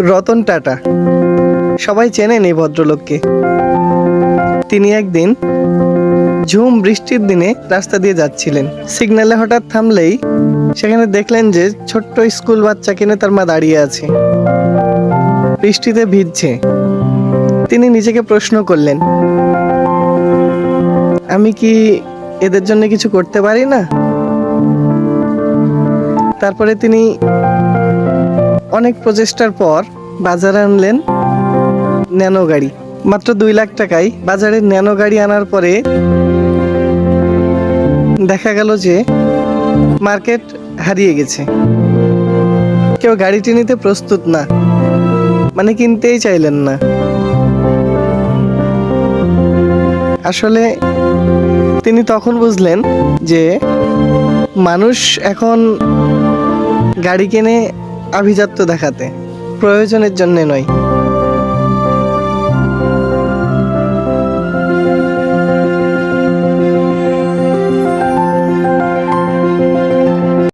রতন টাটা, সবাই চেনেন এই ভদ্রলোককে। তিনি একদিন ঝুম বৃষ্টির দিনে রাস্তা দিয়ে যাচ্ছিলেন। সিগন্যালে হঠাৎ থামলেই সেখানে দেখলেন যে ছোট্ট স্কুল বাচ্চা কিনে তার মা দাঁড়িয়ে আছে, বৃষ্টিতে ভিজছে। তিনি নিজেকে প্রশ্ন করলেন, আমি কি এদের জন্য কিছু করতে পারি না? তারপরে তিনি অনেক প্রচেষ্টার পর বাজারে আনলেন ন্যানো গাড়ি। মাত্র 2 লাখ টাকায় বাজারে ন্যানো গাড়ি আনার পরে দেখা গেল যে মার্কেট হারিয়ে গেছে। কেউ গাড়িটি নিতে প্রস্তুত না, মানে কিনতেই চাইলেন না। আসলে তিনি তখন বুঝলেন যে মানুষ এখন গাড়ি কেনে আভিজাত্য দেখাতে, প্রয়োজনের জন্য নয়।